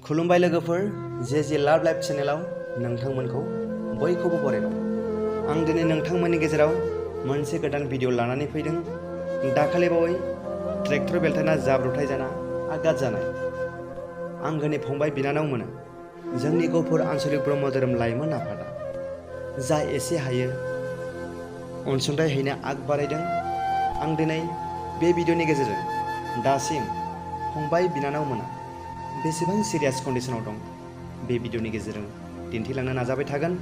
खुलुमबाय लोगोफोर, G.A.B.D live चेनेलाव नोंथांमोनखौ बयखौबो बरायबाय। आं दिनै नोंथांमोननि गेजेराव मोनसे गोदान भिडिअ लानानै फैदों। दाखालिबावै ट्रेक्टर बेलथायना जाब्रबथाय जाना आघात जानाय आंगोनि फंबाय बिनानावमोना जोंनि गहपुर आन्चलिक ब्रह्म धोरोम लाइमोन आफादा जा एसे हायो अनसुंथाइ हैनो आग बारायदों। आं दिनै बे भिडिअनि गेजेरजों दासिम फंबाय बिनानावमोना बेसेबां सिरियास कन्डिशनाव दं बे भिडिअनि गेजेरजों दिन्थिलांनो नाजाबाय थागोन।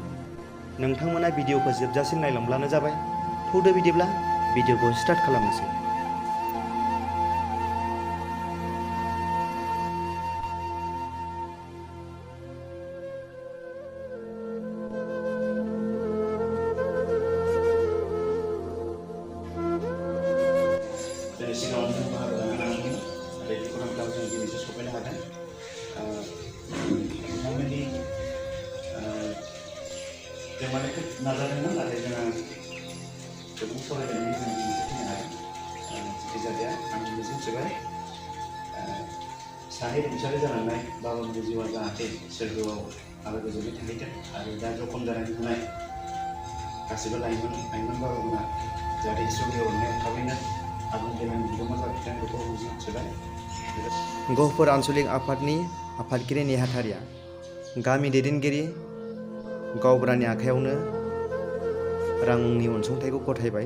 नोंथांमोना भिडिअखौ जोबजासिम नायलांब्लानो जाबाय। फैदो बिदिब्ला भिडिअखौ स्टार्ट खालामनोसै। नाजादोंमोन नाथाय जोङो गोबां सावरायनायनि गेजेरजों दिनैसो फैनो हादों। जायखिजाया आं मिजिंथिबाय सानै रुंसारि जालांनाय बाबामोननि जिउआ जाहाथे सोरगोआव आलो गोजोनै थाहैथों आरो दा जखम जानानै थानाय गासिबो लाइमोन बाबामोना जाहाथे इसोरनि अननायाव थाबैनो आबुं गियान बिगोमा जाफिनथों बेखौ मिजिंथिबाय। गहपुर आन्चलिक आफादनि आफादगिरि नेहाथारिया गामि दैदेनगिरि गावबुरानि आखायावनो रांनि अनसुंथाइखौ गथायबाय।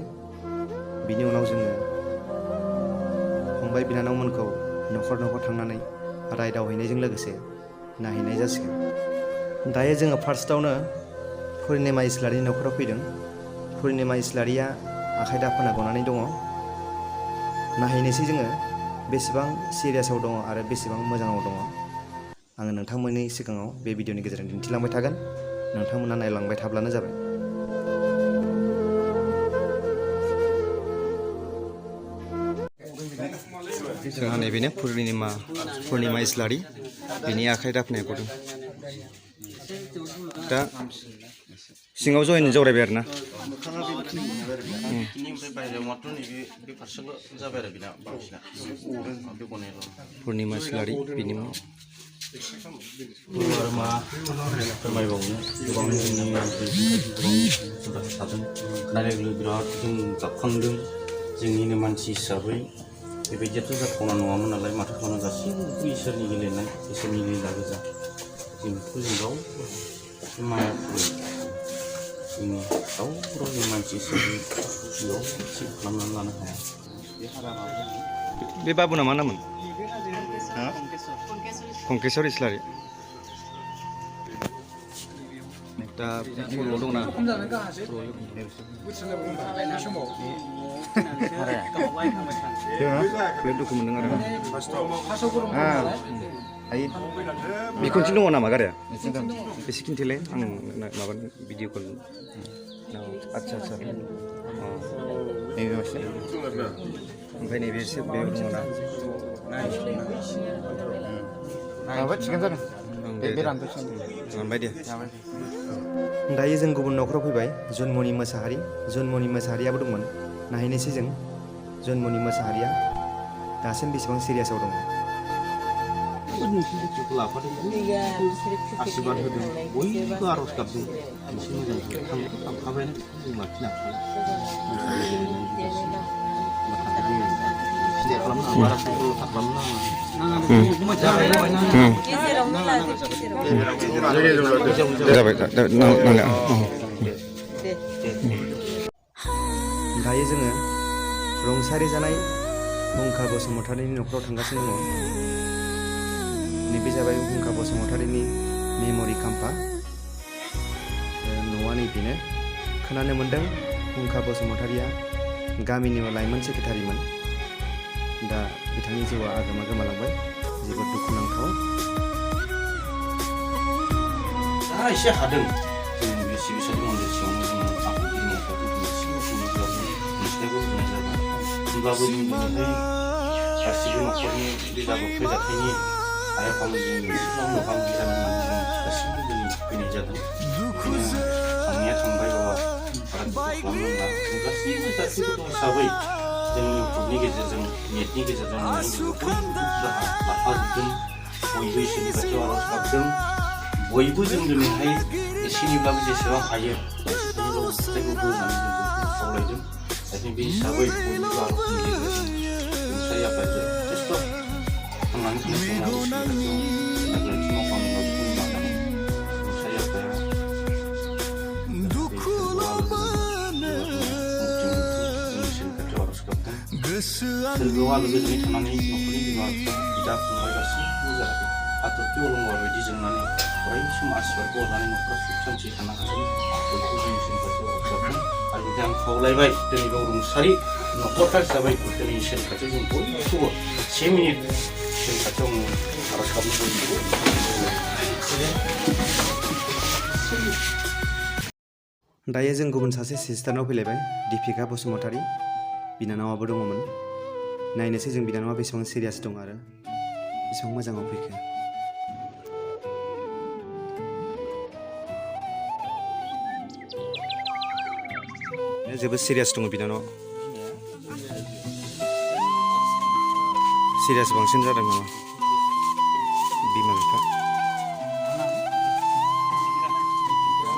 बिनि उनाव जोङो फंबाय बिनानावमोनखौ न'खर थांनानै रायदावहैनायजों लोगोसे नायहैनाय जासिगोन। दायो जोङो फार्स्टआवनो पुर्निमा इस्लारिनि न'खराव फैदों। पुर्निमा इस्लारिया आखाइ दाफोना गनानै दङ। नायहैनोसै जोङो बेसेबां सिरियासआव दङ आरो बेसेबां मोजाङाव दङ। आङो नोंथांमोननि सिगाङाव बे भिडिअनि गेजेरजों दिन्थिलांबाय थागोन। नोंथांमोना नायलांबाय थाब्लानो जाबाय। जोंहा नैबेनो पुर्निमा इस्लारि बिनि आखाइ दाफनाया गदों। दा सिङाव जरायबाय आरो ना पुर्निमा इस्लारि बिनि फोरमायबावनो गोबां जोंनि थादों नायनो बिराद जों गाबखांदों। जोंनिनो मानसि हिसाबै बेबायदियाथ' जाथावना नङामोन नालाय माथो खालामनो, गासैबो इसोरनि गेलेनाय इसोरनि लीला गोजा। जों बेखौ जों रावबो माया जोंनि रावबो जों मानसि हिसाबै बेयाव थिग खालामनानै लानो हाया। बे बाबुना मा नाममोन? कंकेश्वर इस्लारि। दा बर'आव दंना दुखु मोनदों आरो बेखौनोसो दङ नामा गारिया? एसे खिन्थालाय आं माबा भिडिअ कल। आदसा ओमफ्राय नैबे एसे बेयाव दङ ना? मोनबाय दे। दायो जों गुबुन न'खराव फैबाय। जुनमनि मोसाहारियाबो दंमोन। नायहैनोसै जों जुनमनि मोसाहारिया दासिम बेसेबां सिरियासआव दङ। आशीर्बाद होदों, बयबो आरज गाबदों एसे मोजां थांखाबायानो जों लाखिनो दायो जोङो रुंसारि जानाय हुंखा बसुमतारिनि न'खराव थांगासिनो दङ। नैबे जाबाय हुंखा बसुमतारिनि मेम'रि खाम्फा। न'आ नैबेनो। खोनानो मोन्दों हुंखा बसुमतारिया गामिनि लाइमोन सेक्रेटारिमोन। दा बिथांनि जिउआ आगोमा गोमालांबाय। जोबोद दुखुनांथाव। दा एसे हादों जों बे सिबिसार मन्दिर सिङावनो जोङो आफादगिरि नेहाथारि मोनसेखौ होनाय जाबाय। होमब्लाबो जों दिनैहाय गासिबो न'खरनि बे जाब्रबथाय जाथायनि आइ आफामोनजों बिसोरनाव मोगा मोगि जानो होननानै जों गासिबो दिनै फैनाय जादों। थांनाया थांबाय बाबा बारा दुखु खालामनांला। जों गासैबो जाथिफोर दं हिसाबै जोंनि इउटुबनि गेजेरजों नेटनि गेजेरजों लाफाजोबदों। बयबो इसोरनि खाथियाव आर'ज गाबदों बयबो जों दिनैहाय एसेनिब्लाबो जेसेबां हायो एसेनिब्लाबो अनसुंथाइखौ होनानै जों बयखौबो खावलायदों जाहाथे बे हिसाबै बयबो आर'जनि गेजेरजों रुंसारि आफाया जथेस्थ' थांनानै थानाय समाव इसोरनि खाथियाव गोरोन्थि मावफ्लाङोब्ला बेखौ निमाहा रुंसारि आफाया सोरगोआव आलो गोजोनै थानानै न'खरनि बिमा बिफा बिदा फंबाय गासैबो जाहाथे हाथरखि अलंबार बायदि जोंनानै अराय सम आशीर्बादखौ हरनानै न'खरा सुख सान्थि थानो हाथों बयखौबो जों इसोरनि खाथियाव आर'ज गाबदों आरो बिदिनो आं खावलायबाय दिनै गाव रुंसारि न'खरफ्रा हिसाबै दिनै इसोरनि खाथियाव जों बयखौबो 1 मिनिट इसोरनि खाथियाव आर'ज गाबनो बयखौबो दायो जों गुबुन सासे सिस्टारनाव फैलायबाय दीपिका बसुमतारी बिनानावाबो दङमोन नायनोसै जों बिनानावा बेसेबां सिरियास दं आरो बेसेबां मोजाङाव फैखो जोबोद सिरियास दङ बिनानावा सिरियास बांसिन जादों नामा बिमा बिफा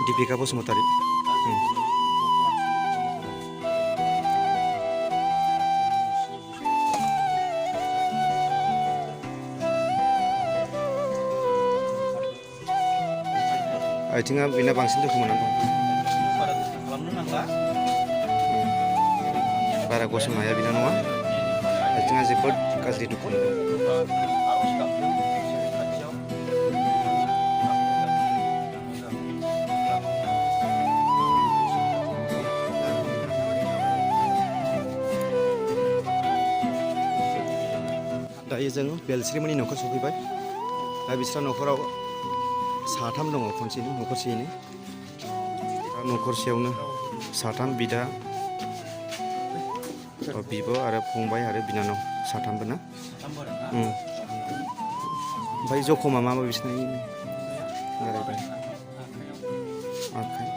दीपिका बसुमतारी आथिङा बेना बांसिन दुखु मोननानै दं बारा गसंनो हाया बिना नङा आथिङा जोबोद गाज्रि दुखु मोनदों दायो जों बेलस्रिमोननि न'खर सफैबाय दा बिस्रा न'खराव साथाम दङ खनसेनो न'खरसेयैनो न'खरसेयावनो साथाम बिदा बिब' आरो फंबाय आरो बिनानाव साथामबो ना ओमफ्राय जखमा मा बिसोरनि रायलायबाय आखाइ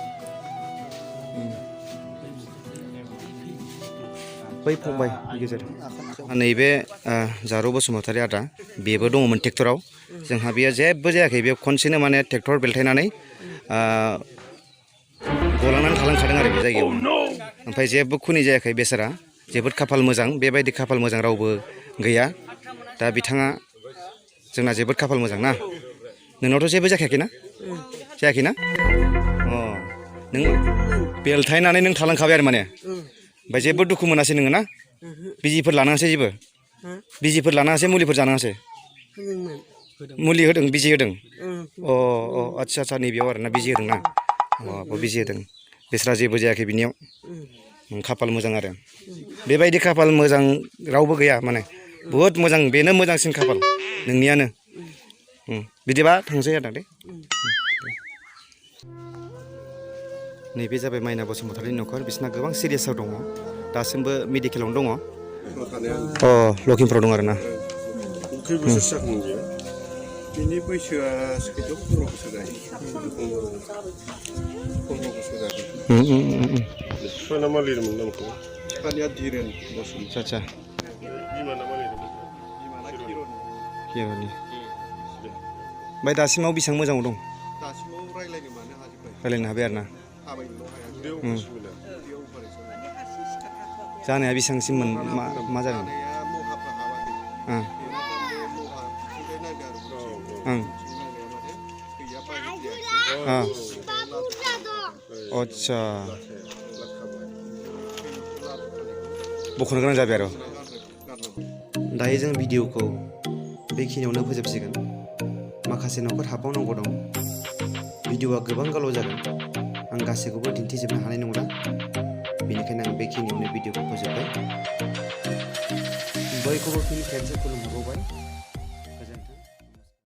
बै फंबाय गेजेर नैबे जारौ बसुमतारी आदा बेबो दङमोन ट्रेक्टराव जोंहा बेयो जेबो जायाखै बेयाव खनसेनो माने ट्रेक्टर बेलथायनानै गलांनानै थालांखादों आरो बे जायगायाव ओमफ्राय जेबो खुनि जायाखै बेसारा जोबोद खाफाल मोजां बेबायदि खाफाल मोजां रावबो गैया दा बिथाङा जोंना जोबोद खाफाल मोजां ना नोंनावथ' जेबो जाखायाखै ना जायाखै ना अ नों बेलथायनानै नों थालांखाबाय आरो माने ओमफ्राय जेबो दुखु मोनासै नोङो ना बिजिफोर लानाङासै जेबो बिजिफोर लानाङासै मुलिफोर जानाङासै मुलि होदों बिजि होदों अ अ आदसा आदसा नैबेयाव आरो ना बिजि होदों ना अ बिजि होदों बिस्रा जेबो जायाखै बिनियाव खाफाल मोजां आरो बेबायदि खाफाल मोजां रावबो गैया माने बुहुद मोजां बेनो मोजांसिन खाफाल नोंनियानो बिदिबा थांसै आदा दे नैबे जाबाय माइना बसुमतारीनि न'खर बिसोरना गोबां सिरियासआव दङ दासिमबो मेडिकेलावनो दङ अ लखिमपुराव दं आरो ना बिनि बैसोआ 15 बोसोर जायो 15 बोसोर जादों बिफाना मा लिरोमोन नामखौ बिफानिया धीरेन बसुमतारी आदसा बिमाना मा लिरोमोन बिमाना हिर'नि ओमफ्य दासिमाव बेसेबां मोजाङाव दं दासिमाव रायलायनो मानो हाजोब्बाय रायलायनो हाबाय आरो ना थाबायनोल' हाया जानाया बेसेबांसिममोन मा जादों महाफ्रा हाबाखै आदसा बख'नो गोनां जाबाय आरो दायो जों भिडिअखौ बेखिनियावनो फोजोबसिगोन माखासे न'खर हाबबावनांगौ दं भिडिअआ गोबां गोलाव जागोन आं गासैखौबो दिन्थिजोबनो हानाय नंला बेनिखायनो आं बेखिनियावनो भिडिअखौ फोजोबबाय बयखौबो फिन खेबसे खुलुमहरबावबाय